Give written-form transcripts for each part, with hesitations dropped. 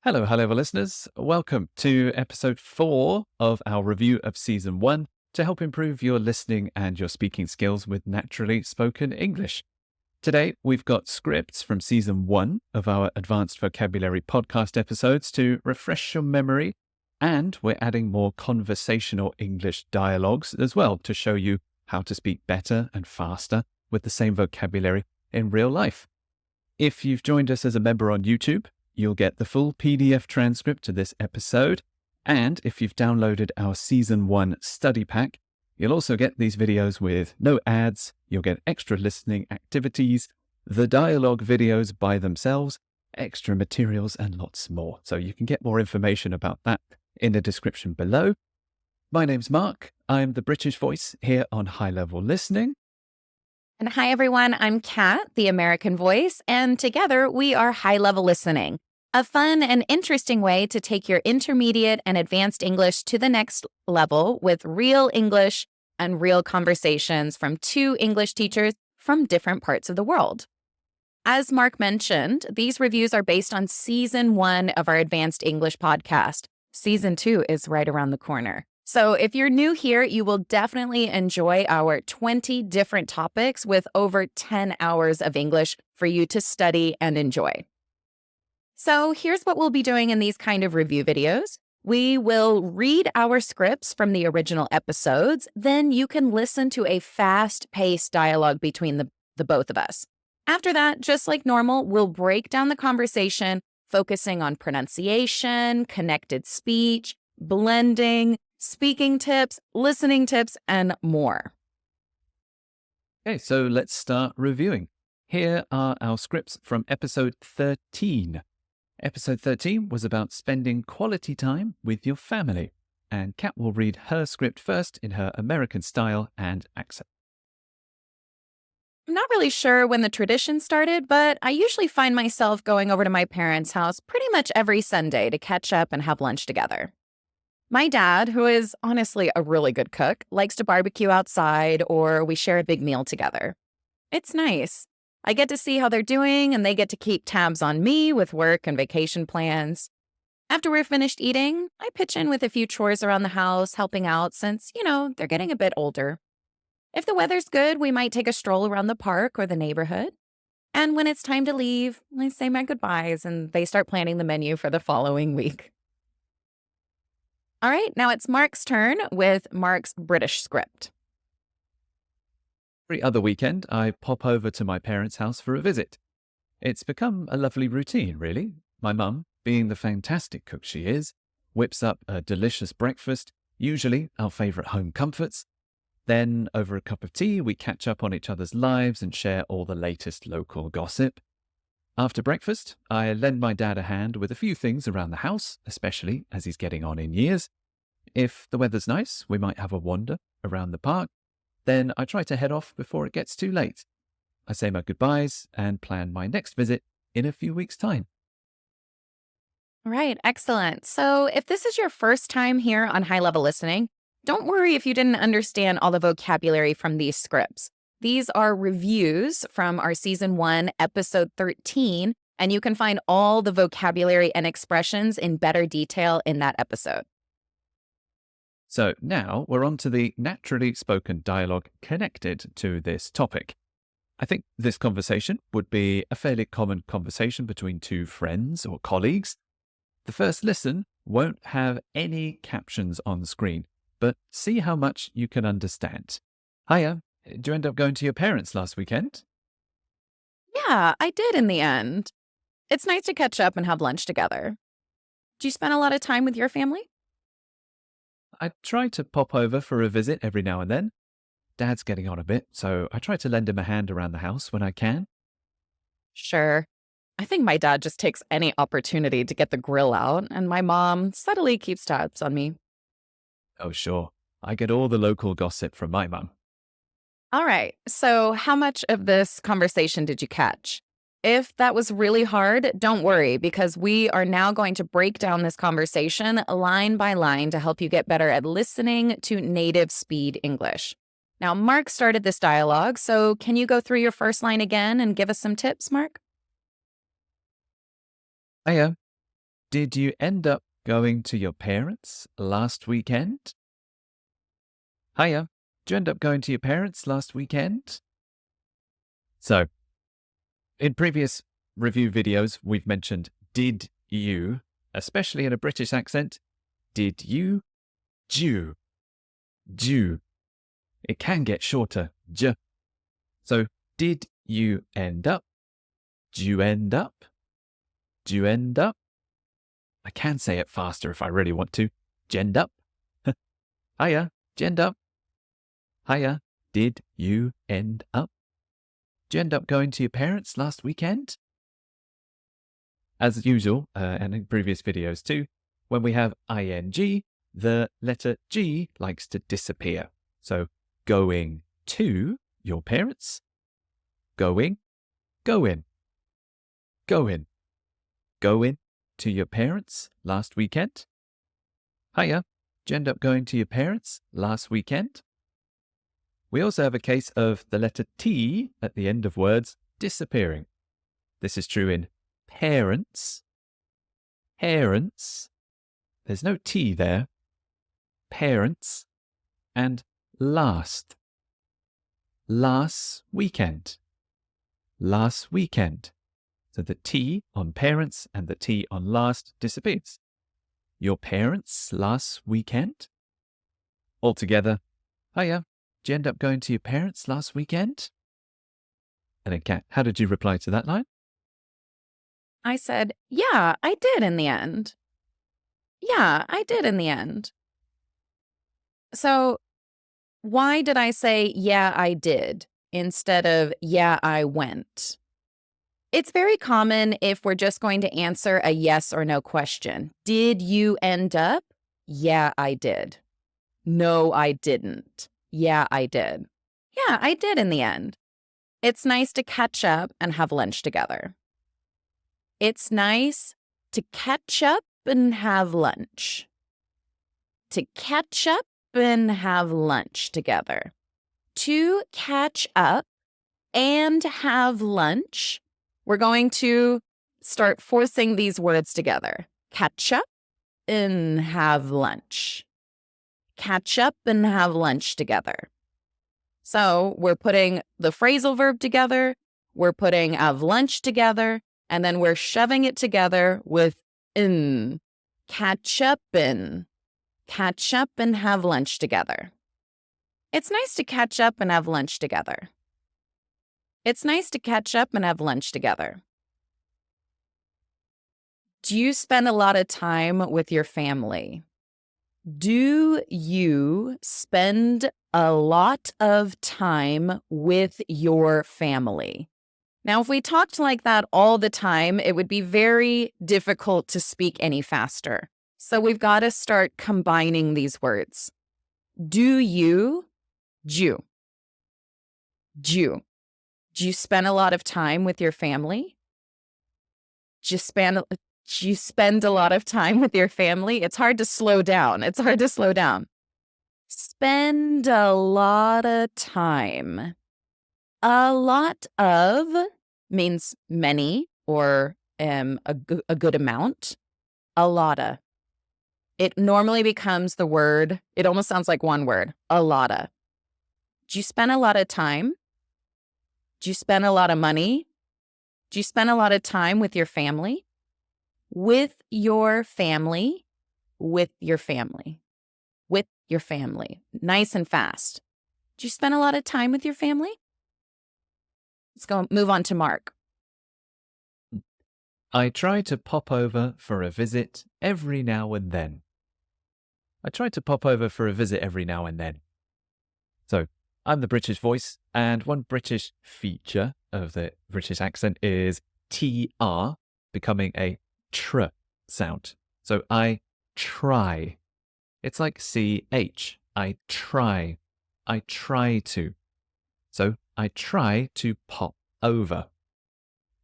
Hello, hello, listeners. Welcome to episode 4 of our review of season 1 to help improve your listening and your speaking skills with naturally spoken English. Today, we've got scripts from season 1 of our Advanced Vocabulary podcast episodes to refresh your memory, and we're adding more conversational English dialogues as well to show you how to speak better and faster with the same vocabulary in real life. If you've joined us as a member on YouTube, you'll get the full PDF transcript to this episode. And if you've downloaded our Season 1 study pack, you'll also get these videos with no ads, you'll get extra listening activities, the dialogue videos by themselves, extra materials, and lots more. So you can get more information about that in the description below. My name's Mark. I'm the British voice here on High Level Listening. And hi, everyone. I'm Kat, the American voice, and together we are High Level Listening, a fun and interesting way to take your intermediate and advanced English to the next level with real English and real conversations from two English teachers from different parts of the world. As Mark mentioned, these reviews are based on Season 1 of our Advanced English podcast. Season 2 is right around the corner. So if you're new here, you will definitely enjoy our 20 different topics with over 10 hours of English for you to study and enjoy. So here's what we'll be doing in these kind of review videos. We will read our scripts from the original episodes. Then you can listen to a fast-paced dialogue between the both of us. After that, just like normal, we'll break down the conversation, focusing on pronunciation, connected speech, blending, speaking tips, listening tips, and more. Okay, so let's start reviewing. Here are our scripts from episode 13. Episode 13 was about spending quality time with your family, and Kat will read her script first in her American style and accent. I'm not really sure when the tradition started, but I usually find myself going over to my parents' house pretty much every Sunday to catch up and have lunch together. My dad, who is honestly a really good cook, likes to barbecue outside or we share a big meal together. It's nice. I get to see how they're doing and they get to keep tabs on me with work and vacation plans. After we're finished eating, I pitch in with a few chores around the house, helping out since, they're getting a bit older. If the weather's good, we might take a stroll around the park or the neighborhood. And when it's time to leave, I say my goodbyes and they start planning the menu for the following week. All right, now it's Mark's turn with Mark's British script. Every other weekend, I pop over to my parents' house for a visit. It's become a lovely routine, really. My mum, being the fantastic cook she is, whips up a delicious breakfast, usually our favourite home comforts. Then, over a cup of tea, we catch up on each other's lives and share all the latest local gossip. After breakfast, I lend my dad a hand with a few things around the house, especially as he's getting on in years. If the weather's nice, we might have a wander around the park. Then I try to head off before it gets too late. I say my goodbyes and plan my next visit in a few weeks' time. All right, excellent. So if this is your first time here on High Level Listening, don't worry if you didn't understand all the vocabulary from these scripts. These are reviews from our Season 1, Episode 13, and you can find all the vocabulary and expressions in better detail in that episode. So now we're on to the naturally spoken dialogue connected to this topic. I think this conversation would be a fairly common conversation between two friends or colleagues. The first listen won't have any captions on the screen, but see how much you can understand. Hiya, did you end up going to your parents last weekend? Yeah, I did in the end. It's nice to catch up and have lunch together. Do you spend a lot of time with your family? I try to pop over for a visit every now and then. Dad's getting on a bit, so I try to lend him a hand around the house when I can. Sure. I think my dad just takes any opportunity to get the grill out, and my mom subtly keeps tabs on me. Oh, sure. I get all the local gossip from my mum. All right, so how much of this conversation did you catch? If that was really hard, don't worry, because we are now going to break down this conversation line by line to help you get better at listening to native speed English. Now, Mark started this dialogue, so can you go through your first line again and give us some tips, Mark? Hiya. did you end up going to your parents last weekend? Hiya, did you end up going to your parents last weekend? So, in previous review videos, we've mentioned did you, especially in a British accent. Did you? Do. Do. It can get shorter. J. So, did you end up? Do you end up? Do you end up? I can say it faster if I really want to. Gend up. Hiya, gend up. Hiya, did you end up? Did you end up going to your parents last weekend? As usual, and in previous videos too, when we have ing, the letter G likes to disappear. So, going to your parents, going, going, going, going to your parents last weekend. Hiya, did you end up going to your parents last weekend? We also have a case of the letter T at the end of words disappearing. This is true in parents, parents, there's no T there, parents, and last, last weekend, last weekend. So the T on parents and the T on last disappears. Your parents last weekend? Altogether, hiya, did you end up going to your parents last weekend? And then, Kat, how did you reply to that line? I said, yeah, I did in the end. Yeah, I did in the end. So why did I say, yeah, I did, instead of, yeah, I went? It's very common if we're just going to answer a yes or no question. Did you end up? Yeah, I did. No, I didn't. Yeah, I did. Yeah, I did in the end. It's nice to catch up and have lunch together. It's nice to catch up and have lunch. To catch up and have lunch together. To catch up and have lunch. We're going to start forcing these words together. Catch up and have lunch. Catch up and have lunch together. So we're putting the phrasal verb together, we're putting have lunch together, and then we're shoving it together with in. Catch up and have lunch together. It's nice to catch up and have lunch together. It's nice to catch up and have lunch together. Do you spend a lot of time with your family? Do you spend a lot of time with your family? Now, if we talked like that all the time, it would be very difficult to speak any faster. So we've got to start combining these words. Do you? Do. Do. Do you spend a lot of time with your family? Do you spend a lot of time with your family? It's hard to slow down. Spend a lot of time. A lot of means many or a good amount. A lotta. It normally becomes the word, it almost sounds like one word, a lotta. Do you spend a lot of time? Do you spend a lot of money? Do you spend a lot of time with your family? With your family. With your family. With your family. Nice and fast. Do you spend a lot of time with your family? Let's move on to Mark. I try to pop over for a visit every now and then. I try to pop over for a visit every now and then. So, I'm the British voice, and one British feature of the British accent is TR becoming a tr sound. So, I try. It's like CH. I try. I try to. So, I try to pop over.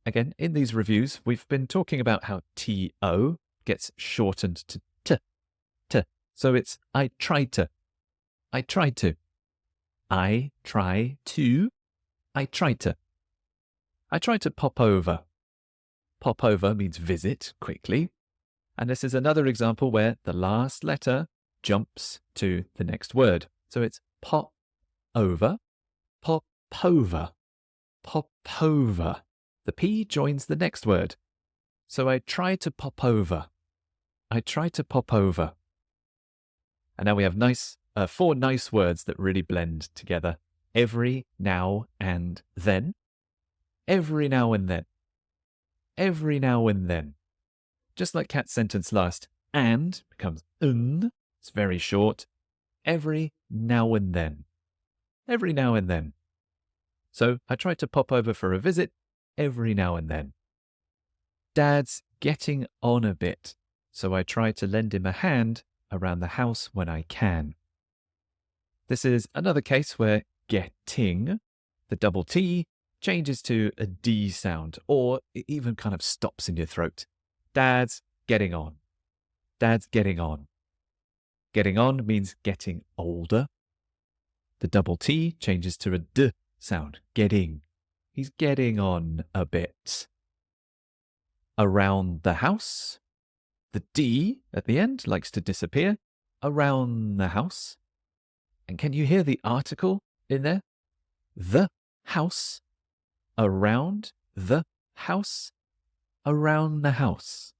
Again, in these reviews, we've been talking about how TO gets shortened to T. So it's I try to. I try to. I try to. I try to. I try to pop over. Pop over means visit quickly. And this is another example where the last letter jumps to the next word. So it's pop over, pop over, pop over. The P joins the next word. So I try to pop over. I try to pop over. And now we have four nice words that really blend together. Every now and then. Every now and then. Every now and then. Just like Kat's sentence last, and becomes n. It's very short. Every now and then. Every now and then. So I try to pop over for a visit every now and then. Dad's getting on a bit, so I try to lend him a hand around the house when I can. This is another case where getting, the double T, changes to a D sound, or it even kind of stops in your throat. Dad's getting on. Dad's getting on. Getting on means getting older. The double T changes to a D sound, getting. He's getting on a bit. Around the house. The D at the end likes to disappear. Around the house. And can you hear the article in there? The house. Around the house. Around the house.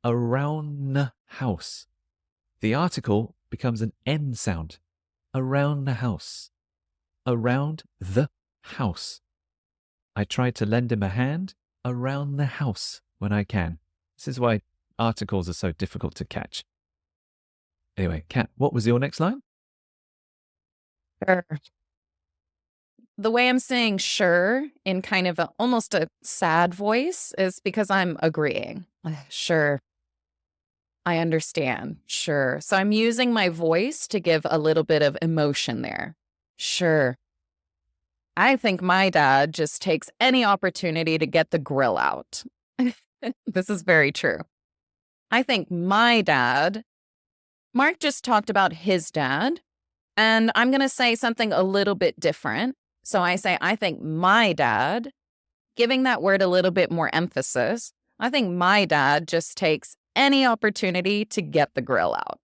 Around the house. The article becomes an N sound. Around the house. Around the house. I try to lend him a hand around the house when I can. This is why articles are so difficult to catch. Anyway, Kat, what was your next line? Sure. The way I'm saying sure in kind of almost a sad voice is because I'm agreeing. Sure. I understand. Sure. So I'm using my voice to give a little bit of emotion there. Sure. I think my dad just takes any opportunity to get the grill out. This is very true. I think my dad, Mark just talked about his dad, and I'm going to say something a little bit different. So I say, I think my dad, giving that word a little bit more emphasis, I think my dad just takes any opportunity to get the grill out.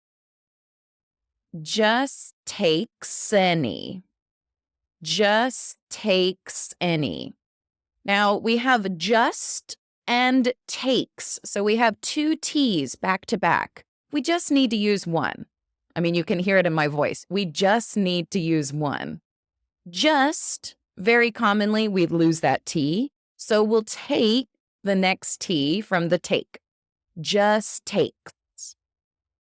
Just takes any. Just takes any. Now we have just and takes. So we have two T's back to back. We just need to use one. I mean, you can hear it in my voice. We just need to use one. Just, very commonly, we lose that T. So we'll take the next T from the take. Just takes.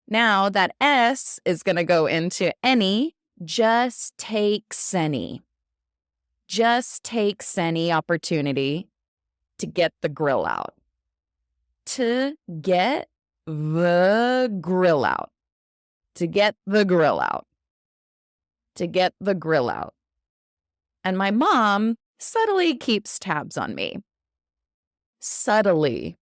Now that S is going to go into any. Just takes any. Just takes any opportunity to get the grill out. To get the grill out. To get the grill out. To get the grill out. And my mom subtly keeps tabs on me. Subtly.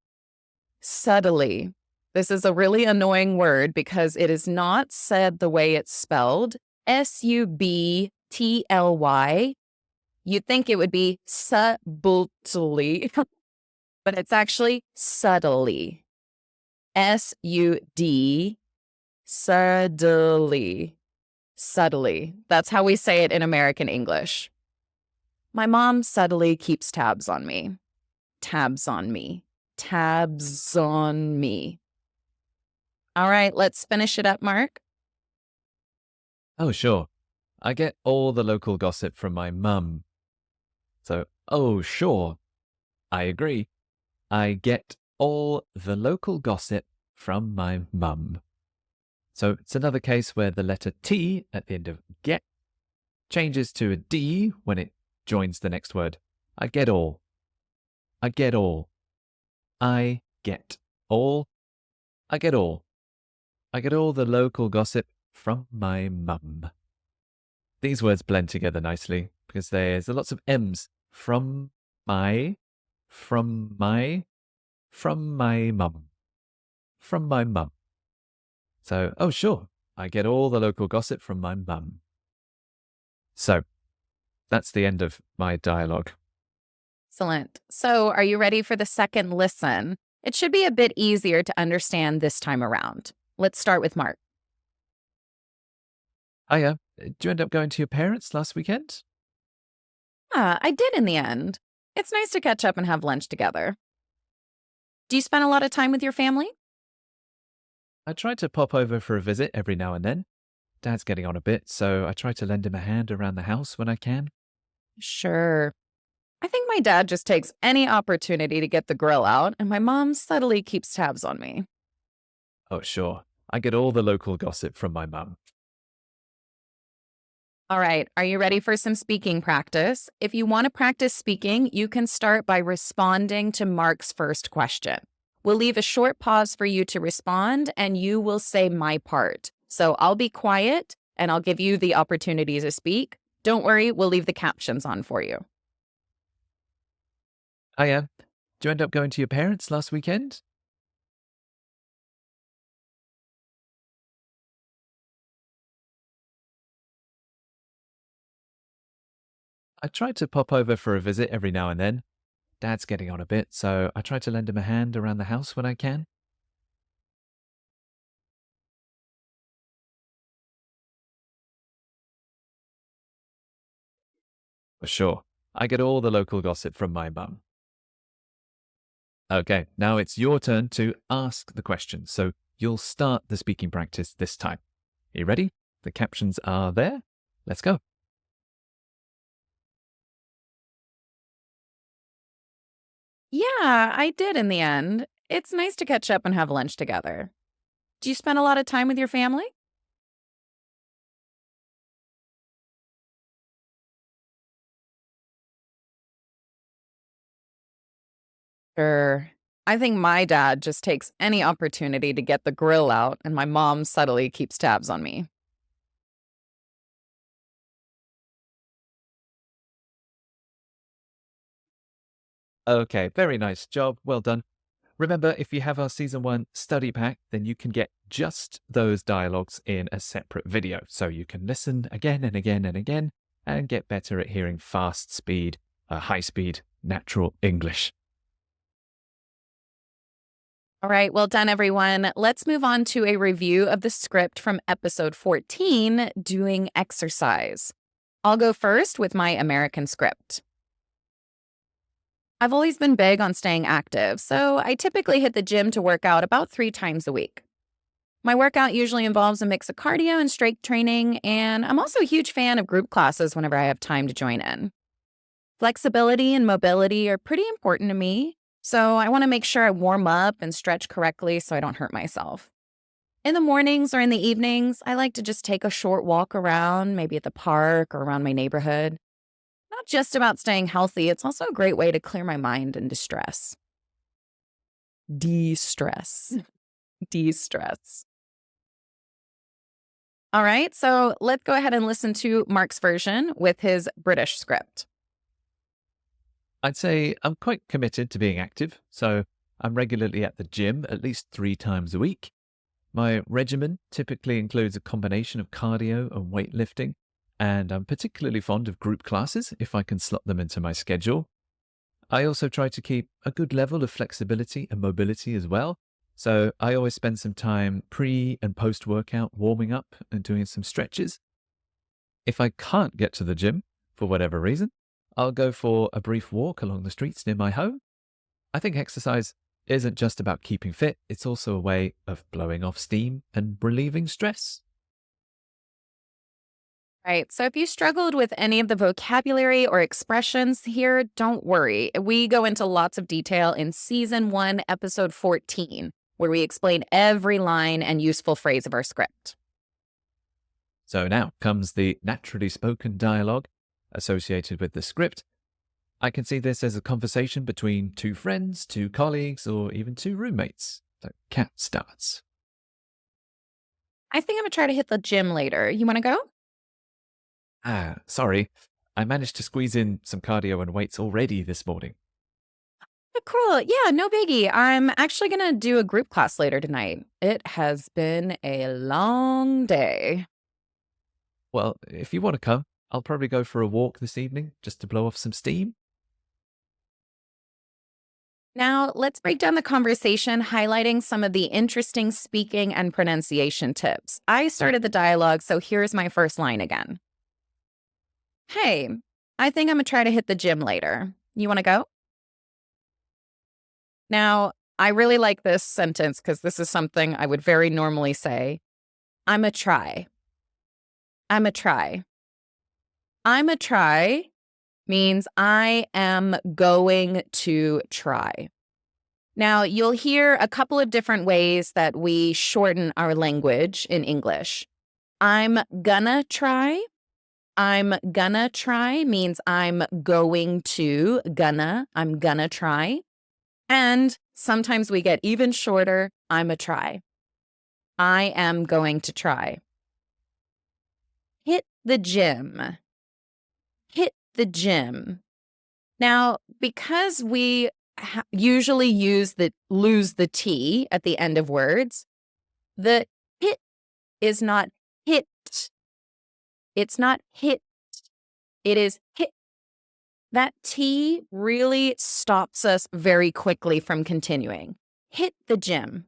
Subtly. This is a really annoying word because it is not said the way it's spelled. Subtly. You'd think it would be subtly, but it's actually subtly. S-U-D, subtly. Subtly. That's how we say it in American English. My mom subtly keeps tabs on me. Tabs on me. Tabs on me. All right, let's finish it up, Mark. Oh, sure. I get all the local gossip from my mum. So, oh, sure. I agree. I get all the local gossip from my mum. So it's another case where the letter T at the end of get changes to a D when it joins the next word. I get all. I get all. I get all. I get all. I get all the local gossip from my mum. These words blend together nicely because there's lots of M's. From my mum. From my mum. So, oh, sure, I get all the local gossip from my mum. So, that's the end of my dialogue. Excellent. So are you ready for the second listen? It should be a bit easier to understand this time around. Let's start with Mark. Hiya. Did you end up going to your parents last weekend? Ah, I did in the end. It's nice to catch up and have lunch together. Do you spend a lot of time with your family? I try to pop over for a visit every now and then. Dad's getting on a bit, so I try to lend him a hand around the house when I can. Sure. I think my dad just takes any opportunity to get the grill out, and my mom subtly keeps tabs on me. Oh, sure. I get all the local gossip from my mum. All right, are you ready for some speaking practice? If you want to practice speaking, you can start by responding to Mark's first question. We'll leave a short pause for you to respond, and you will say my part. So I'll be quiet and I'll give you the opportunity to speak. Don't worry, we'll leave the captions on for you. Hiya. Did you end up going to your parents last weekend? I try to pop over for a visit every now and then. Dad's getting on a bit, so I try to lend him a hand around the house when I can. For sure. I get all the local gossip from my mum. Okay, now it's your turn to ask the question. So you'll start the speaking practice this time. You ready? The captions are there. Let's go. Yeah, I did in the end. It's nice to catch up and have lunch together. Do you spend a lot of time with your family? Sure. I think my dad just takes any opportunity to get the grill out, and my mom subtly keeps tabs on me. Okay, very nice job. Well done. Remember, if you have our season one study pack, then you can get just those dialogues in a separate video. So you can listen again and again and again and get better at hearing fast speed, high speed, natural English. All right, well done, everyone. Let's move on to a review of the script from episode 14, Doing Exercise. I'll go first with my American script. I've always been big on staying active, so I typically hit the gym to work out about 3 times a week. My workout usually involves a mix of cardio and strength training, and I'm also a huge fan of group classes whenever I have time to join in. Flexibility and mobility are pretty important to me, so I want to make sure I warm up and stretch correctly so I don't hurt myself. In the mornings or in the evenings, I like to just take a short walk around, maybe at the park or around my neighborhood. Not just about staying healthy, it's also a great way to clear my mind and distress. De-stress. De-stress. All right, so let's go ahead and listen to Mark's version with his British script. I'd say I'm quite committed to being active, so I'm regularly at the gym at least 3 times a week. My regimen typically includes a combination of cardio and weightlifting, and I'm particularly fond of group classes if I can slot them into my schedule. I also try to keep a good level of flexibility and mobility as well. So I always spend some time pre and post workout warming up and doing some stretches. If I can't get to the gym for whatever reason, I'll go for a brief walk along the streets near my home. I think exercise isn't just about keeping fit, it's also a way of blowing off steam and relieving stress. Right. So if you struggled with any of the vocabulary or expressions here, don't worry. We go into lots of detail in season 1, episode 14, where we explain every line and useful phrase of our script. So now comes the naturally spoken dialogue associated with the script. I can see this as a conversation between two friends, two colleagues, or even two roommates. So Cat starts. I think I'm going to try to hit the gym later. You want to go? Sorry. I managed to squeeze in some cardio and weights already this morning. Oh, cool. Yeah, no biggie. I'm actually going to do a group class later tonight. It has been a long day. Well, if you want to come, I'll probably go for a walk this evening just to blow off some steam. Now, let's break down the conversation, highlighting some of the interesting speaking and pronunciation tips. I started the dialogue, so here's my first line again. Hey, I think I'm gonna try to hit the gym later. You wanna go? Now, I really like this sentence because this is something I would very normally say. I'm a try. I'm a try. I'm a try means I am going to try. Now, you'll hear a couple of different ways that we shorten our language in English. I'm gonna try. I'm gonna try means I'm going to, I'm gonna try. And sometimes we get even shorter. I'm a try. I am going to try. Hit the gym. Hit the gym. Now, because we usually lose the T at the end of words, the hit is not hit. It's not hit. It is hit. That T really stops us very quickly from continuing. Hit the gym.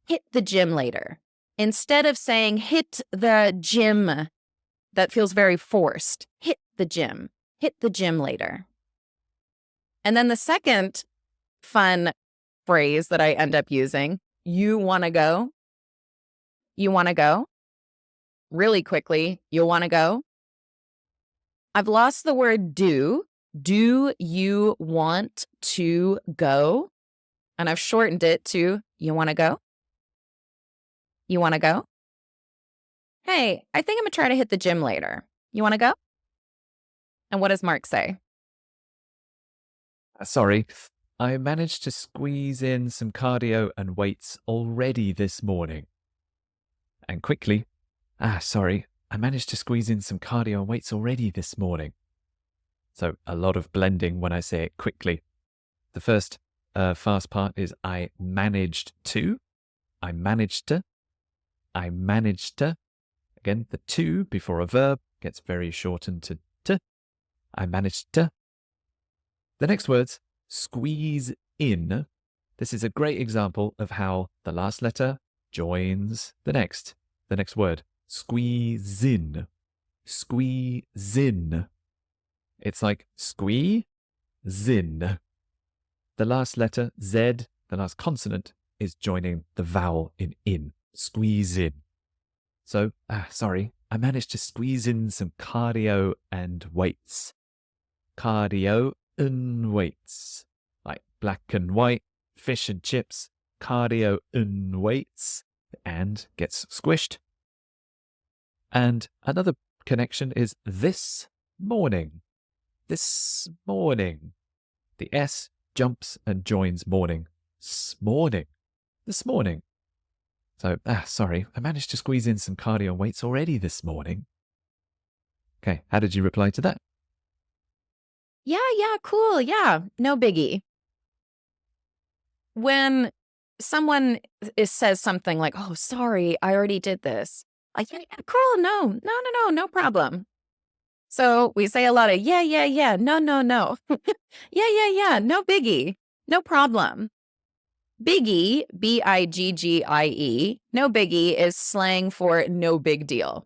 Hit the gym later. Instead of saying hit the gym, that feels very forced. Hit the gym. Hit the gym later. And then the second fun phrase that I end up using, you want to go? You want to go? Really quickly, you want to go? I've lost the word do. Do you want to go? And I've shortened it to you want to go? You want to go? Hey, I think I'm going to try to hit the gym later. You want to go? And what does Mark say? Sorry, I managed to squeeze in some cardio and weights already this morning. And quickly, sorry, I managed to squeeze in some cardio and weights already this morning. So a lot of blending when I say it quickly. The first fast part is I managed to. I managed to. I managed to. Again, the to before a verb gets very shortened to t. I managed to. The next words, squeeze in. This is a great example of how the last letter joins the next word. Squeeze in. Squeeze in. It's like squee, zin. The last letter, Z, the last consonant, is joining the vowel in. Squeeze in. So, sorry, I managed to squeeze in some cardio and weights. Cardio and weights. Like black and white, fish and chips, cardio and weights, and gets squished. And another connection is this morning. This morning. The S jumps and joins morning. Smorning. This morning. So, sorry, I managed to squeeze in some cardio and weights already this morning. Okay, how did you reply to that? Yeah, cool. Yeah, no biggie. When someone says something like, oh, sorry, I already did this. Like, yeah, cool. No problem. So we say a lot of, yeah, no. yeah, no biggie, no problem. Biggie, Biggie, no biggie is slang for no big deal.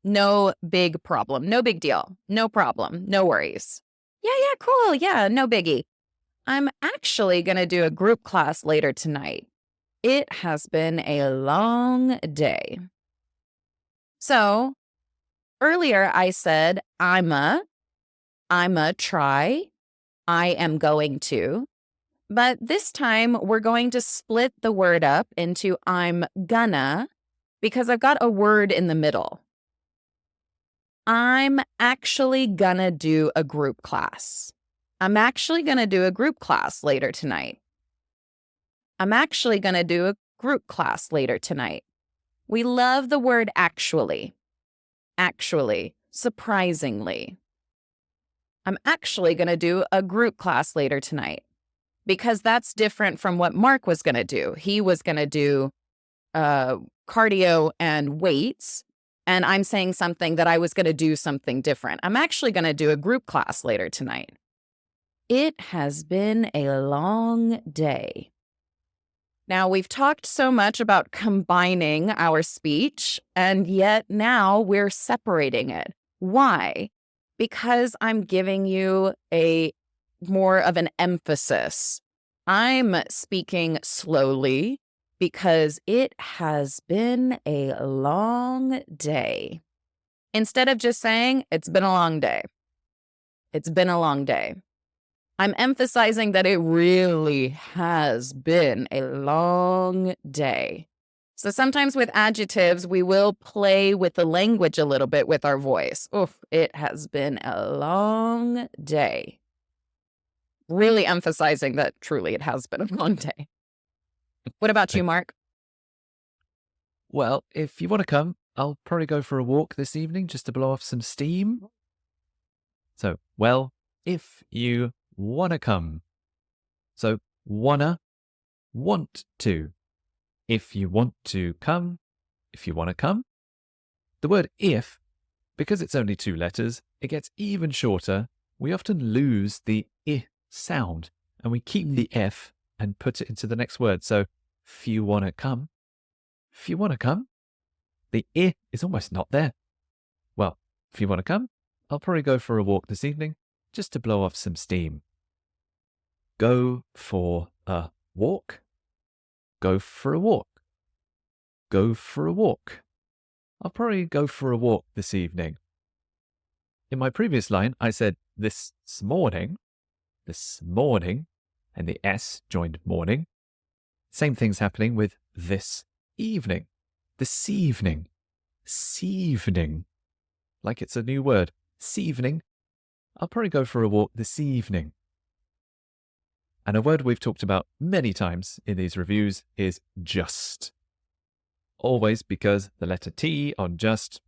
No big problem, no big deal, no problem, no worries. Yeah, cool, yeah, no biggie. I'm actually going to do a group class later tonight. It has been a long day. So earlier I said, I'm a try, I am going to. But this time we're going to split the word up into I'm gonna, because I've got a word in the middle. I'm actually gonna do a group class. I'm actually gonna do a group class later tonight. I'm actually gonna do a group class later tonight. We love the word actually. Actually, surprisingly. I'm actually gonna do a group class later tonight. Because that's different from what Mark was going to do. He was going to do cardio and weights, and I'm saying something that I was going to do something different. I'm actually going to do a group class later tonight. It has been a long day. Now, we've talked so much about combining our speech, and yet now we're separating it. Why? Because I'm giving you a more of an emphasis. I'm speaking slowly because it has been a long day. Instead of just saying, it's been a long day, it's been a long day. I'm emphasizing that it really has been a long day. So sometimes with adjectives, we will play with the language a little bit with our voice. Oof, it has been a long day. Really emphasizing that truly it has been a long day. What about you, Mark? Well, if you want to come, I'll probably go for a walk this evening just to blow off some steam. So, well, if you want to come. So, wanna, want to. If you want to come, if you want to come. The word if, because it's only 2 letters, it gets even shorter. We often lose the I sound and we keep the F and put it into the next word. So, if you want to come, if you want to come, the I is almost not there. Well, if you want to come, I'll probably go for a walk this evening just to blow off some steam. Go for a walk. Go for a walk. Go for a walk. I'll probably go for a walk this evening. In my previous line, I said this morning, and the S joined morning. Same thing's happening with this evening, this evening, like it's a new word, seevening. I'll probably go for a walk this evening. And a word we've talked about many times in these reviews is just. Always because the letter T on just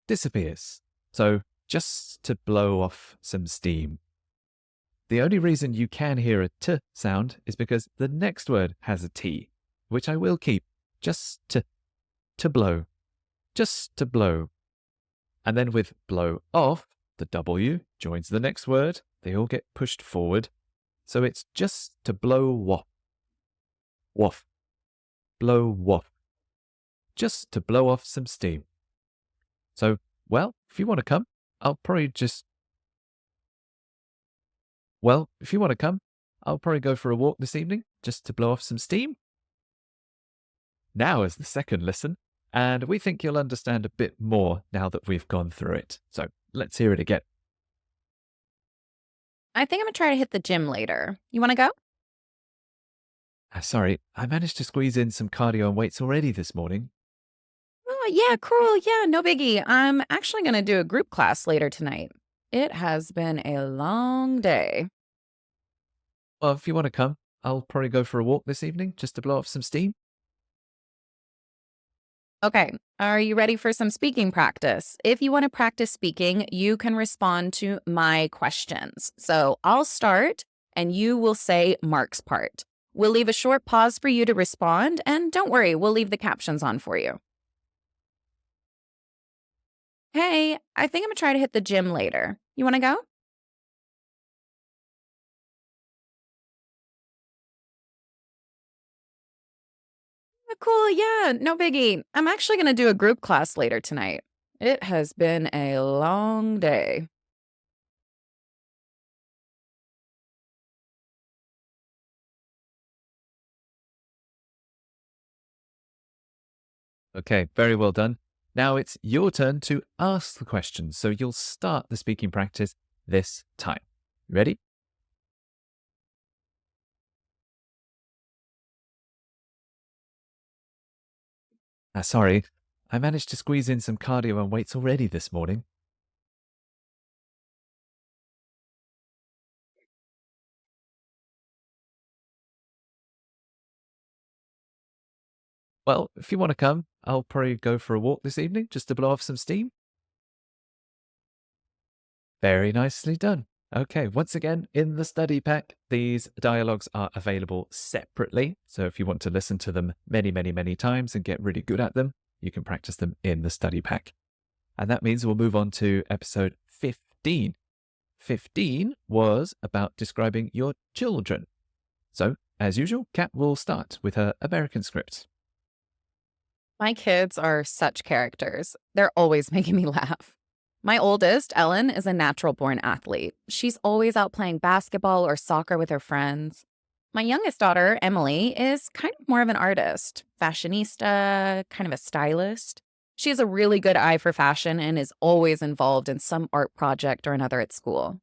disappears. So just to blow off some steam. The only reason you can hear a T sound is because the next word has a T, which I will keep. Just to blow. Just to blow. And then with blow off, the W joins the next word. They all get pushed forward. So it's just to blow waff. Waff. Blow waff. Just to blow off some steam. So, well, if you want to come, I'll probably go for a walk this evening just to blow off some steam. Now is the second listen, and we think you'll understand a bit more now that we've gone through it. So let's hear it again. I think I'm going to try to hit the gym later. You want to go? Sorry, I managed to squeeze in some cardio and weights already this morning. Oh, yeah, cool. Yeah, no biggie. I'm actually going to do a group class later tonight. It has been a long day. Well, if you want to come, I'll probably go for a walk this evening just to blow off some steam. Okay, are you ready for some speaking practice? If you want to practice speaking, you can respond to my questions. So I'll start and you will say Mark's part. We'll leave a short pause for you to respond, and don't worry, we'll leave the captions on for you. Hey, I think I'm going to try to hit the gym later. You want to go? Cool, yeah, no biggie. I'm actually going to do a group class later tonight. It has been a long day. Okay, very well done. Now it's your turn to ask the questions, so you'll start the speaking practice this time. Ready? Sorry, I managed to squeeze in some cardio and weights already this morning. Well, if you want to come, I'll probably go for a walk this evening just to blow off some steam. Very nicely done. Okay, once again, in the study pack, these dialogues are available separately. So if you want to listen to them many, many, many times and get really good at them, you can practice them in the study pack. And that means we'll move on to episode 15. 15 was about describing your children. So, as usual, Kat will start with her American script. My kids are such characters. They're always making me laugh. My oldest, Ellen, is a natural born athlete. She's always out playing basketball or soccer with her friends. My youngest daughter, Emily, is kind of more of an artist, fashionista, kind of a stylist. She has a really good eye for fashion and is always involved in some art project or another at school.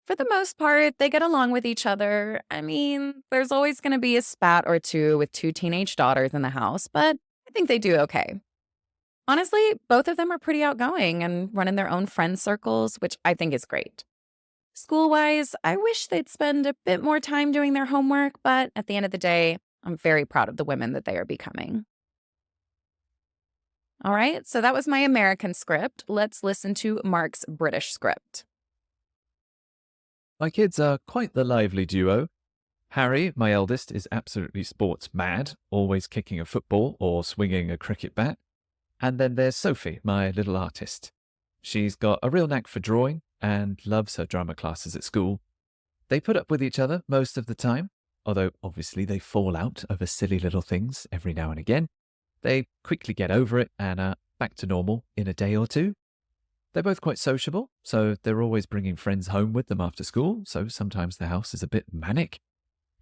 For the most part, they get along with each other. I mean, there's always going to be a spat or two with two teenage daughters in the house, but I think they do okay. Honestly, both of them are pretty outgoing and running their own friend circles, which I think is great. School wise, I wish they'd spend a bit more time doing their homework, but at the end of the day, I'm very proud of the women that they are becoming. All right, so that was my American script. Let's listen to Mark's British script. My kids are quite the lively duo. Harry, my eldest, is absolutely sports mad, always kicking a football or swinging a cricket bat. And then there's Sophie, my little artist. She's got a real knack for drawing and loves her drama classes at school. They put up with each other most of the time, although obviously they fall out over silly little things every now and again. They quickly get over it and are back to normal in a day or two. They're both quite sociable, so they're always bringing friends home with them after school, so sometimes the house is a bit manic.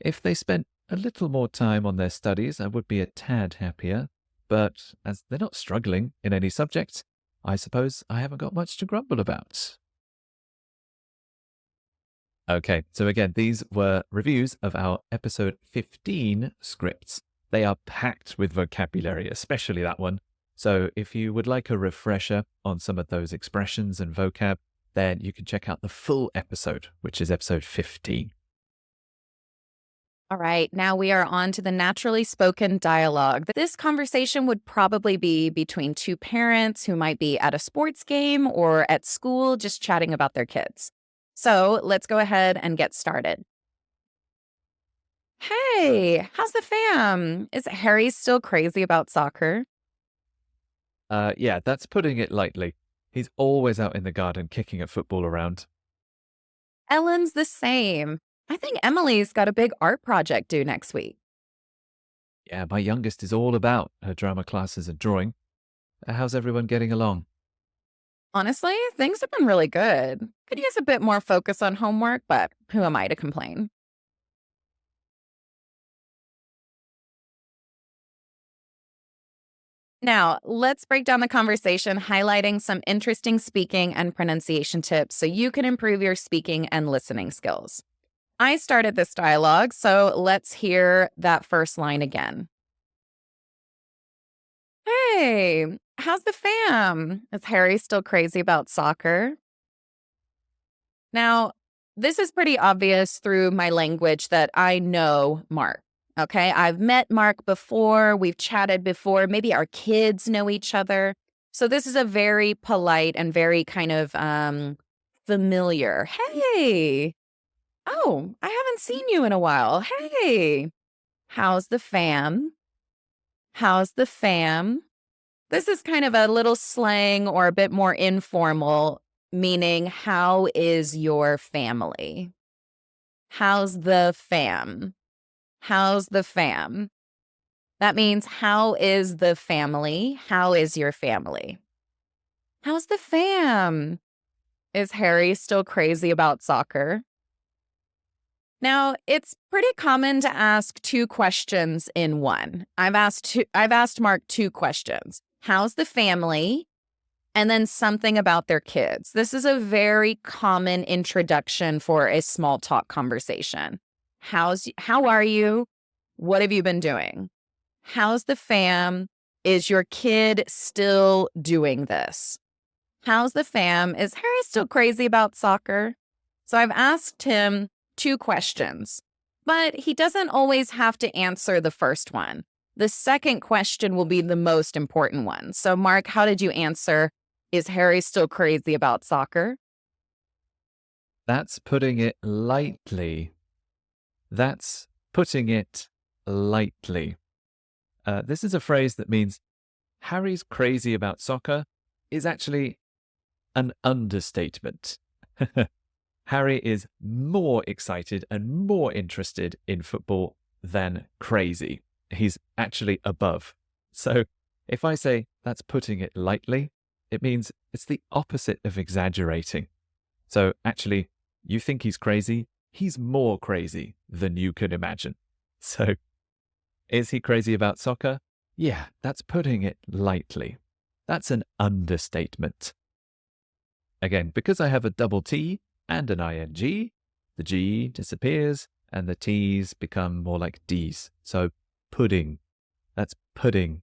If they spent a little more time on their studies, I would be a tad happier, but as they're not struggling in any subject, I suppose I haven't got much to grumble about. Okay, so again, these were reviews of our episode 15 scripts. They are packed with vocabulary, especially that one. So if you would like a refresher on some of those expressions and vocab, then you can check out the full episode, which is episode 15. All right, now we are on to the naturally spoken dialogue. This conversation would probably be between two parents who might be at a sports game or at school just chatting about their kids. So let's go ahead and get started. Hey, how's the fam? Is Harry still crazy about soccer? Yeah, that's putting it lightly. He's always out in the garden kicking a football around. Ellen's the same. I think Emily's got a big art project due next week. Yeah, my youngest is all about her drama classes and drawing. How's everyone getting along? Honestly, things have been really good. Could use a bit more focus on homework, but who am I to complain? Now, let's break down the conversation, highlighting some interesting speaking and pronunciation tips so you can improve your speaking and listening skills. I started this dialogue, so let's hear that first line again. Hey, how's the fam? Is Harry still crazy about soccer? Now, this is pretty obvious through my language that I know Mark. Okay, I've met Mark before, we've chatted before, maybe our kids know each other. So this is a very polite and very kind of familiar. Hey, oh, I haven't seen you in a while. Hey, how's the fam? How's the fam? This is kind of a little slang or a bit more informal, meaning how is your family? How's the fam? How's the fam? That means how is the family? How is your family? How's the fam? Is Harry still crazy about soccer? Now, it's pretty common to ask two questions in one. I've asked Mark two questions. How's the family? And then something about their kids. This is a very common introduction for a small talk conversation. How are you? What have you been doing? How's the fam? Is your kid still doing this? How's the fam? Is Harry still crazy about soccer? So I've asked him two questions, but he doesn't always have to answer the first one. The second question will be the most important one. So, Mark, how did you answer? Is Harry still crazy about soccer? That's putting it lightly. That's putting it lightly. This is a phrase that means Harry's crazy about soccer is actually an understatement. Harry is more excited and more interested in football than crazy. He's actually above. So if I say that's putting it lightly, it means it's the opposite of exaggerating. So actually, you think he's crazy, he's more crazy than you could imagine. So is he crazy about soccer? Yeah, that's putting it lightly. That's an understatement. Again, because I have a double T and an ing, the G disappears and the T's become more like D's. So pudding, that's pudding.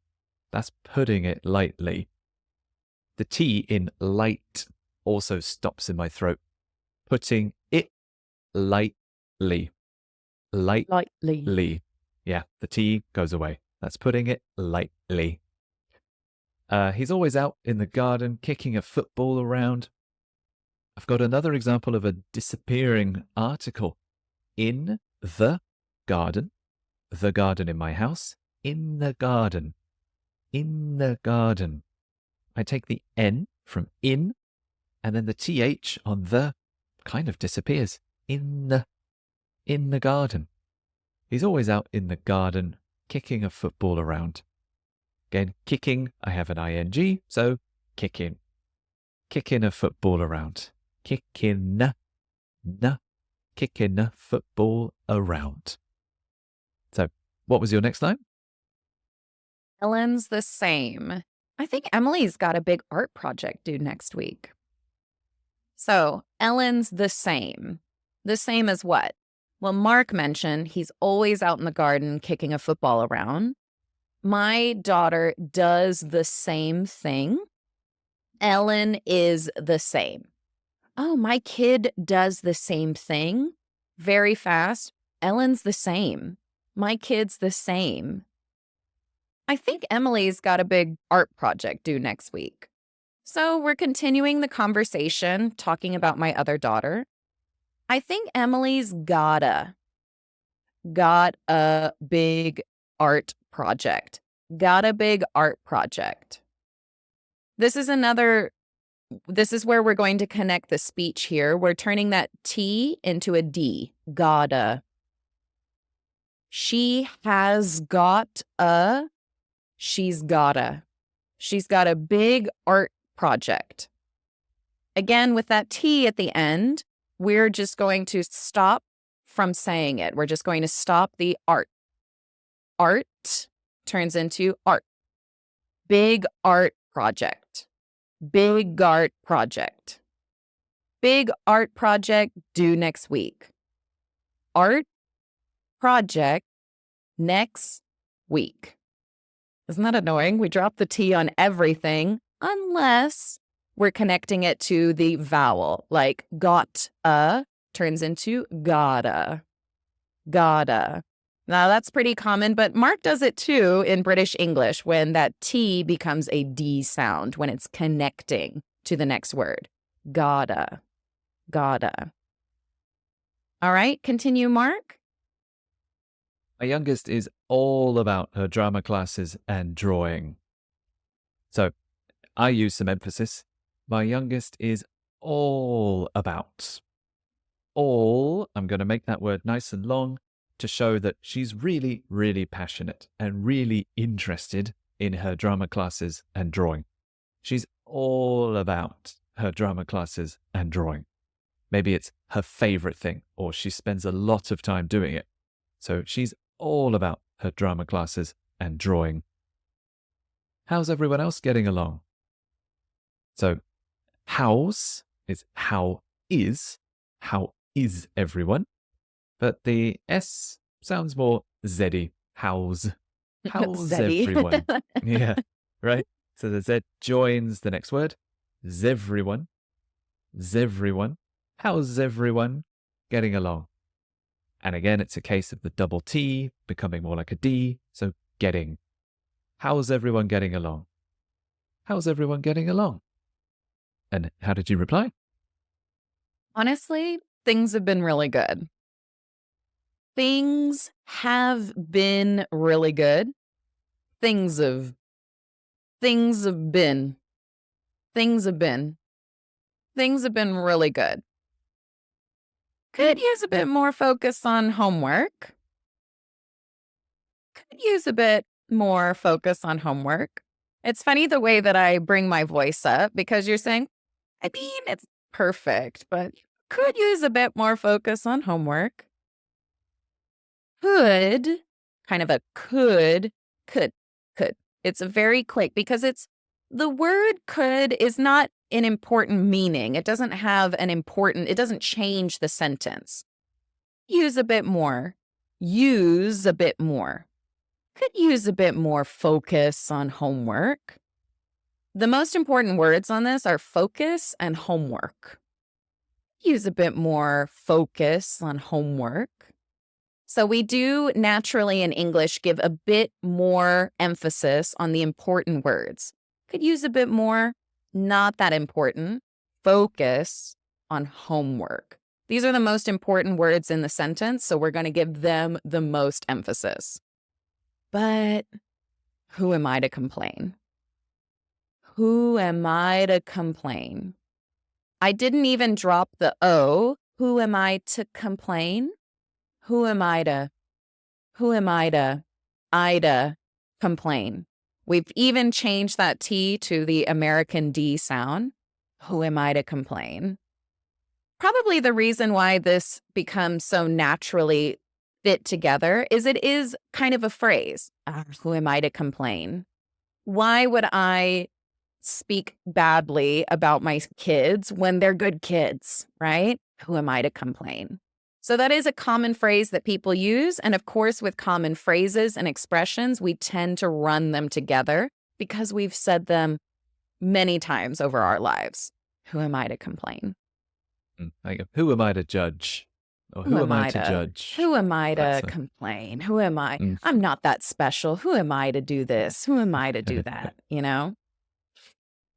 That's putting it lightly. The T in light also stops in my throat. Putting it lightly. Lightly. Yeah, the T goes away. That's putting it lightly. He's always out in the garden kicking a football around. I've got another example of a disappearing article. In the garden in my house, in the garden, in the garden. I take the N from in, and then the TH on the kind of disappears. In the garden. He's always out in the garden, kicking a football around. Again, kicking, I have an ing, so kicking. Kicking a football around. Kicking a football around. So, what was your next line? Ellen's the same. I think Emily's got a big art project due next week. So, Ellen's the same. The same as what? Well, Mark mentioned he's always out in the garden kicking a football around. My daughter does the same thing. Ellen is the same. Oh, my kid does the same thing very fast. Ellen's the same. My kid's the same. I think Emily's got a big art project due next week. So we're continuing the conversation, talking about my other daughter. I think Emily's got a big art project. Got a big art project. This is where we're going to connect the speech here. We're turning that T into a D. Gotta. She has got a. She's gotta. She's got a big art project. Again, with that T at the end, we're just going to stop from saying it. We're just going to stop the art. Art turns into art. Big art project. Big art project. Big art project due next week. Art project next week. Isn't that annoying? We drop the T on everything unless we're connecting it to the vowel. Like got-a turns into gotta. Gotta. Now that's pretty common, but Mark does it too in British English when that T becomes a D sound when it's connecting to the next word. Gotta. Gotta. All right, continue, Mark. My youngest is all about her drama classes and drawing. So, I use some emphasis. My youngest is all about. All, I'm going to make that word nice and long to show that she's really, really passionate and really interested in her drama classes and drawing. She's all about her drama classes and drawing. Maybe it's her favorite thing, or she spends a lot of time doing it. So she's all about her drama classes and drawing. How's everyone else getting along? So, how's is how is everyone? But the S sounds more zeddy. How's Zeddy. everyone? Yeah, right? So the Z joins the next word. Zevryone. How's everyone getting along? And again, it's a case of the double T becoming more like a D, so getting. How's everyone getting along? How's everyone getting along? And how did you reply? Honestly, things have been really good. Things have been really good. Things have been really good. Could use a bit more focus on homework. Could use a bit more focus on homework. It's funny the way that I bring my voice up because you're saying, I mean, it's perfect, but could use a bit more focus on homework. Could, kind of a could, could. It's very quick because the word could is not an important meaning. It doesn't have it doesn't change the sentence. Use a bit more. Use a bit more. Could use a bit more focus on homework. The most important words on this are focus and homework. Use a bit more focus on homework. So we do naturally in English give a bit more emphasis on the important words. Could use a bit more, not that important. Focus on homework. These are the most important words in the sentence, so we're going to give them the most emphasis. But who am I to complain? Who am I to complain? I didn't even drop the O. Who am I to complain? Who am I to complain? We've even changed that T to the American D sound. Who am I to complain? Probably the reason why this becomes so naturally fit together is it is kind of a phrase. Who am I to complain? Why would I speak badly about my kids when they're good kids, right? Who am I to complain? So that is a common phrase that people use. And of course, with common phrases and expressions, we tend to run them together because we've said them many times over our lives. Who am I to complain? Who am I to judge? Or who am I to judge? Who am I to complain? Who am I? I'm not that special. Who am I to do this? Who am I to do that? You know?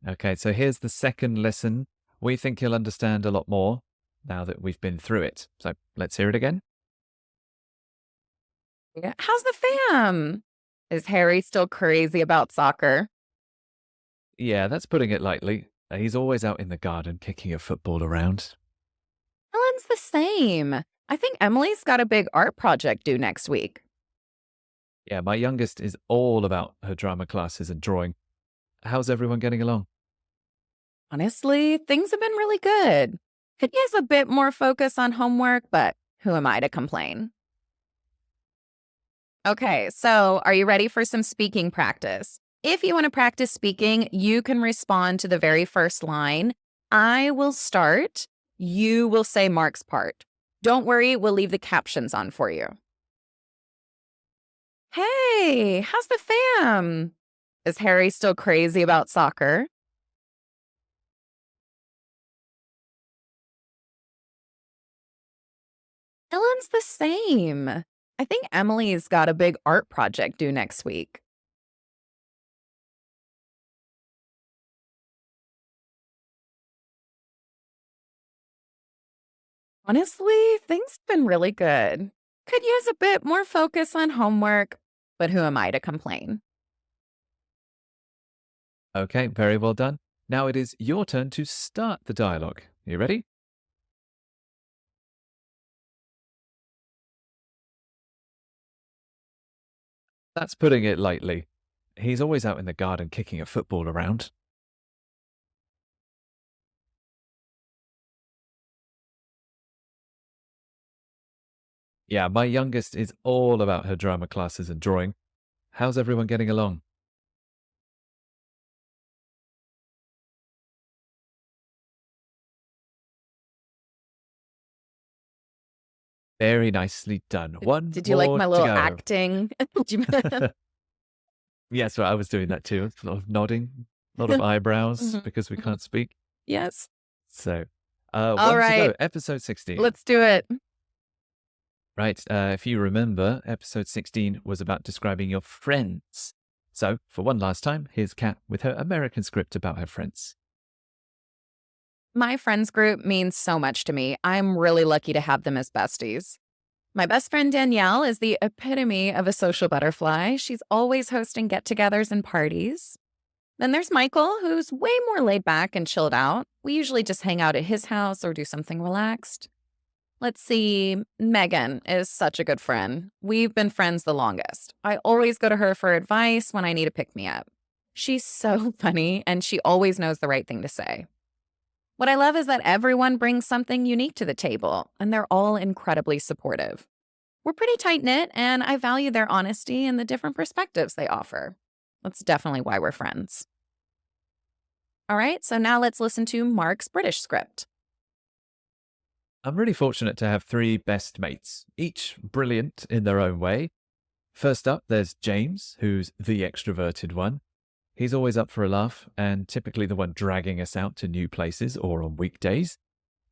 Okay, so here's the second lesson. We think you'll understand a lot more now that we've been through it. So let's hear it again. Yeah. How's the fam? Is Harry still crazy about soccer? Yeah, that's putting it lightly. He's always out in the garden kicking a football around. Ellen's the same. I think Emily's got a big art project due next week. Yeah, my youngest is all about her drama classes and drawing. How's everyone getting along? Honestly, things have been really good. Could use a bit more focus on homework, but who am I to complain? Okay, so are you ready for some speaking practice? If you want to practice speaking, you can respond to the very first line. I will start. You will say Mark's part. Don't worry, we'll leave the captions on for you. Hey, how's the fam? Is Harry still crazy about soccer? Ellen's the same. I think Emily's got a big art project due next week. Honestly, things have been really good. Could use a bit more focus on homework, but who am I to complain? Okay, very well done. Now it is your turn to start the dialogue. You ready? That's putting it lightly. He's always out in the garden kicking a football around. Yeah, my youngest is all about her drama classes and drawing. How's everyone getting along? Very nicely done. One Did you like more my to little go. acting? Yes, well, I was doing that too. A lot of nodding, a lot of eyebrows because we can't speak. Yes. So, All one to right. go. Episode 16. Let's do it. Right. If you remember, episode 16 was about describing your friends. So, for one last time, here's Kat with her American script about her friends. My friends group means so much to me. I'm really lucky to have them as besties. My best friend Danielle is the epitome of a social butterfly. She's always hosting get togethers and parties. Then there's Michael, who's way more laid back and chilled out. We usually just hang out at his house or do something relaxed. Let's see. Megan is such a good friend. We've been friends the longest. I always go to her for advice when I need to pick me up. She's so funny and she always knows the right thing to say. What I love is that everyone brings something unique to the table and they're all incredibly supportive. We're pretty tight knit and I value their honesty and the different perspectives they offer. That's definitely why we're friends. All right, so now let's listen to Mark's British script. I'm really fortunate to have three best mates, each brilliant in their own way. First up, there's James, who's the extroverted one. He's always up for a laugh and typically the one dragging us out to new places or on weekdays.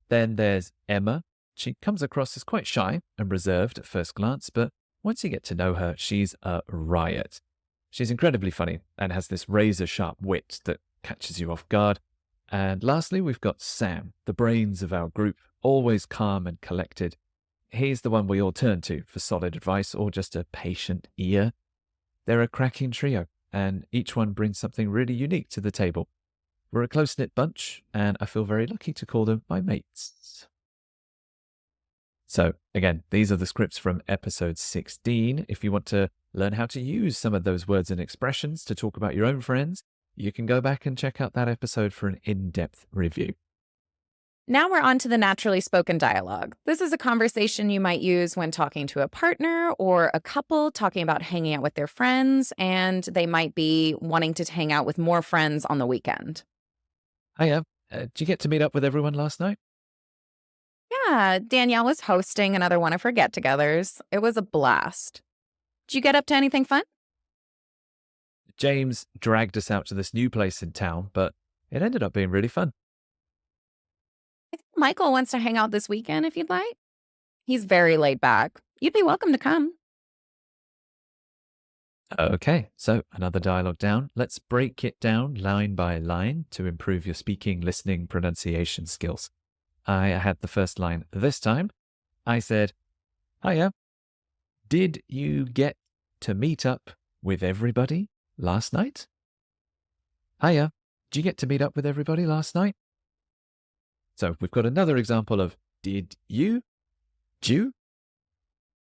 Then there's Emma. She comes across as quite shy and reserved at first glance, but once you get to know her, she's a riot. She's incredibly funny and has this razor-sharp wit that catches you off guard. And lastly, we've got Sam, the brains of our group, always calm and collected. He's the one we all turn to for solid advice or just a patient ear. They're a cracking trio, and each one brings something really unique to the table. We're a close-knit bunch, and I feel very lucky to call them my mates. So, again, these are the scripts from episode 16. If you want to learn how to use some of those words and expressions to talk about your own friends, you can go back and check out that episode for an in-depth review. Now we're on to the naturally spoken dialogue. This is a conversation you might use when talking to a partner or a couple talking about hanging out with their friends, and they might be wanting to hang out with more friends on the weekend. Hiya, did you get to meet up with everyone last night? Yeah, Danielle was hosting another one of her get-togethers. It was a blast. Did you get up to anything fun? James dragged us out to this new place in town, but it ended up being really fun. I think Michael wants to hang out this weekend if you'd like. He's very laid back. You'd be welcome to come. Okay, so another dialogue down. Let's break it down line by line to improve your speaking, listening, pronunciation skills. I had the first line this time. I said, "Hiya, did you get to meet up with everybody last night?" "Hiya, did you get to meet up with everybody last night?" So we've got another example of did you, do,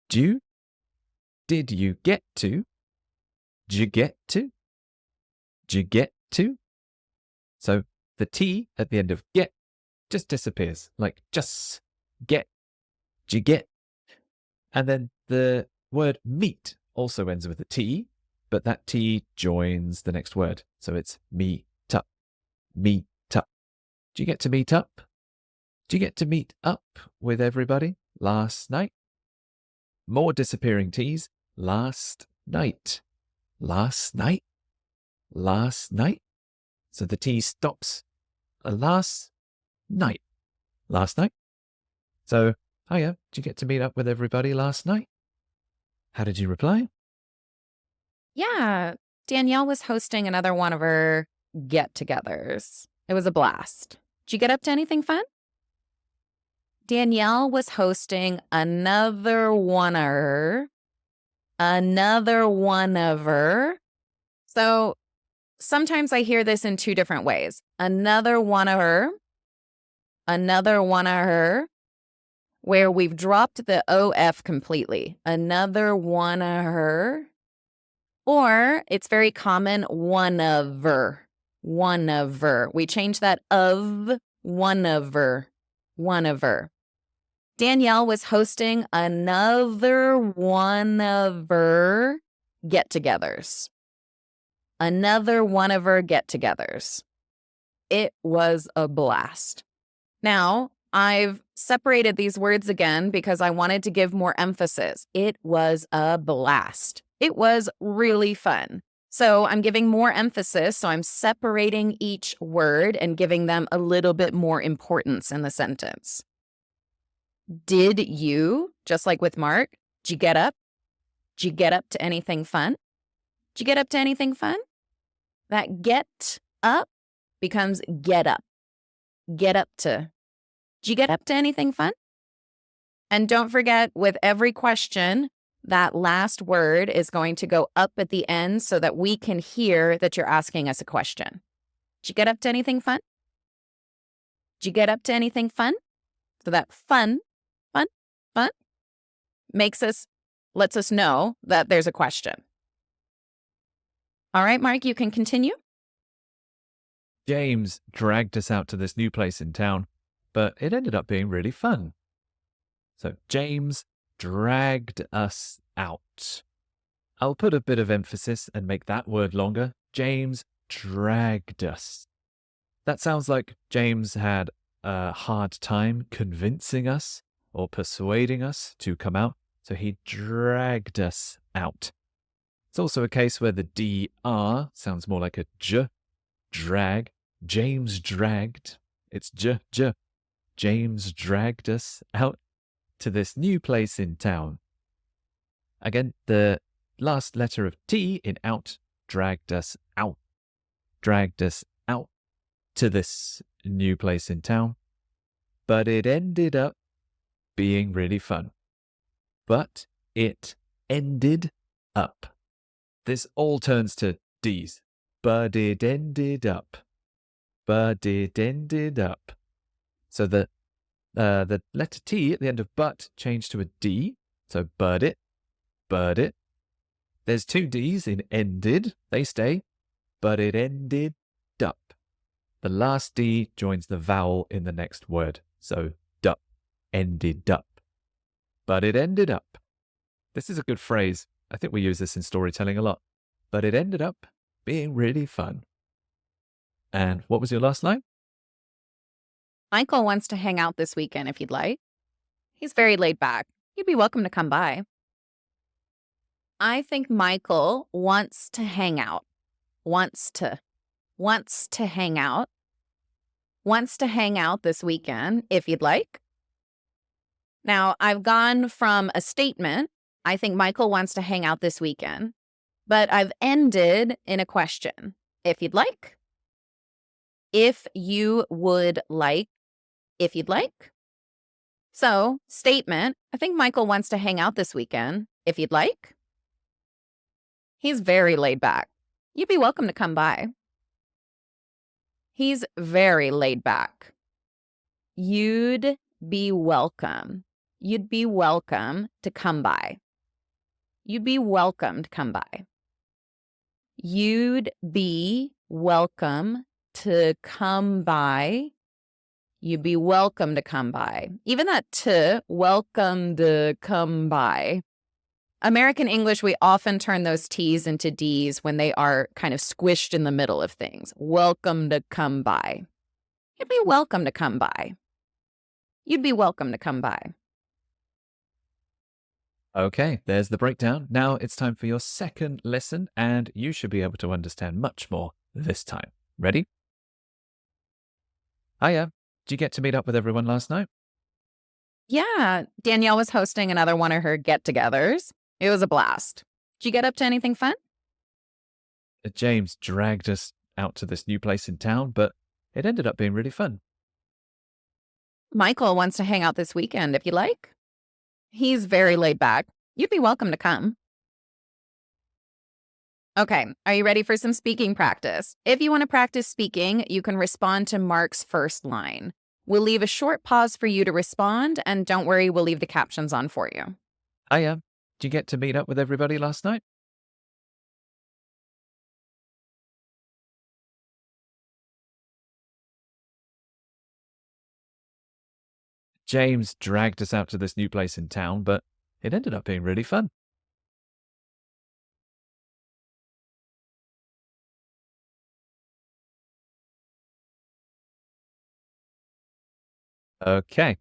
did you get to, did you get to, did you get to? So the T at the end of get just disappears, like just get, did you get? And then the word meet also ends with a T, but that T joins the next word. So it's meet up, meet up. Did you get to meet up? Did you get to meet up with everybody last night? More disappearing T's. Last night. Last night. Last night. So the T stops. Last night. Last night. So, hiya, did you get to meet up with everybody last night? How did you reply? Yeah, Danielle was hosting another one of her get-togethers. It was a blast. Did you get up to anything fun? Danielle was hosting another one of her. So sometimes I hear this in two different ways. Another one of her, where we've dropped the OF completely. Another one of her. Or it's very common, one of her. We change that of one of her. Danielle was hosting another one of her get-togethers. It was a blast. Now, I've separated these words again because I wanted to give more emphasis. It was a blast. It was really fun. So I'm giving more emphasis. So I'm separating each word and giving them a little bit more importance in the sentence. Did you, just like with Mark, did you get up? Did you get up to anything fun? Did you get up to anything fun? That get up becomes get up. Get up to. Did you get up to anything fun? And don't forget, with every question, that last word is going to go up at the end so that we can hear that you're asking us a question. Did you get up to anything fun? Did you get up to anything fun? So that fun Fun? Lets us know that there's a question. All right, Mark, you can continue. James dragged us out to this new place in town, but it ended up being really fun. So James dragged us out. I'll put a bit of emphasis and make that word longer. James dragged us. That sounds like James had a hard time convincing us or persuading us to come out, so he dragged us out. It's also a case where the DR sounds more like a J, drag. James dragged. It's J, J. James dragged us out to this new place in town. Again, the last letter of T in out, dragged us out. Dragged us out to this new place in town. But it ended up being really fun. But it ended up. This all turns to D's. But it ended up. But it ended up. So the letter T at the end of but changed to a D. So but it. There's two D's in ended. They stay. But it ended up. The last D joins the vowel in the next word. So dup. Ended up. But it ended up. This is a good phrase. I think we use this in storytelling a lot. But it ended up being really fun. And what was your last line? Michael wants to hang out this weekend if you'd like. He's very laid back. You'd be welcome to come by. I think Michael wants to hang out. Wants to hang out. Wants to hang out this weekend if you'd like. Now, I've gone from a statement, I think Michael wants to hang out this weekend, but I've ended in a question. If you'd like. If you would like. If you'd like. So, statement, I think Michael wants to hang out this weekend. If you'd like. He's very laid back. You'd be welcome to come by. He's very laid back. You'd be welcome. You'd be welcome to come by. You'd be welcome to come by. You'd be welcome to come by. You'd be welcome to come by. Even that to, welcome to come by. American English, we often turn those T's into D's when they are kind of squished in the middle of things. Welcome to come by. You'd be welcome to come by. You'd be welcome to come by. Okay, there's the breakdown. Now it's time for your second lesson, and you should be able to understand much more this time. Ready? Hiya. Did you get to meet up with everyone last night? Yeah, Danielle was hosting another one of her get-togethers. It was a blast. Did you get up to anything fun? James dragged us out to this new place in town, but it ended up being really fun. Michael wants to hang out this weekend if you like. He's very laid back. You'd be welcome to come. Okay, are you ready for some speaking practice? If you want to practice speaking, you can respond to Mark's first line. We'll leave a short pause for you to respond, and don't worry, we'll leave the captions on for you. Hiya. Did you get to meet up with everybody last night? James dragged us out to this new place in town, but it ended up being really fun. Okay.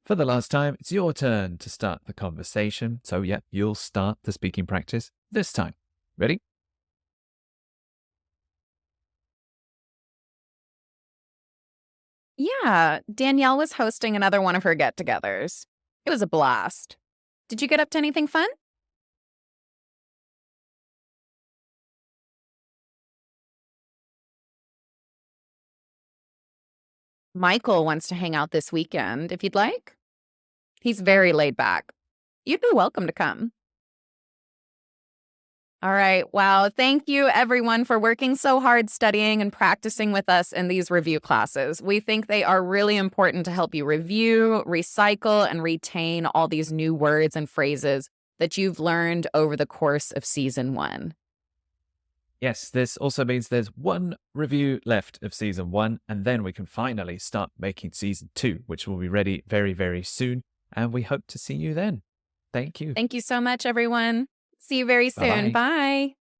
For the last time, it's your turn to start the conversation. So, yeah, you'll start the speaking practice this time. Ready? Yeah, Danielle was hosting another one of her get-togethers. It was a blast. Did you get up to anything fun? Michael wants to hang out this weekend if you'd like. He's very laid back. You'd be welcome to come. All right. Wow. Thank you, everyone, for working so hard studying and practicing with us in these review classes. We think they are really important to help you review, recycle, and retain all these new words and phrases that you've learned over the course of season 1. Yes, this also means there's one review left of season 1, and then we can finally start making season 2, which will be ready very, very soon. And we hope to see you then. Thank you. Thank you so much, everyone. See you very Bye soon. bye. Bye.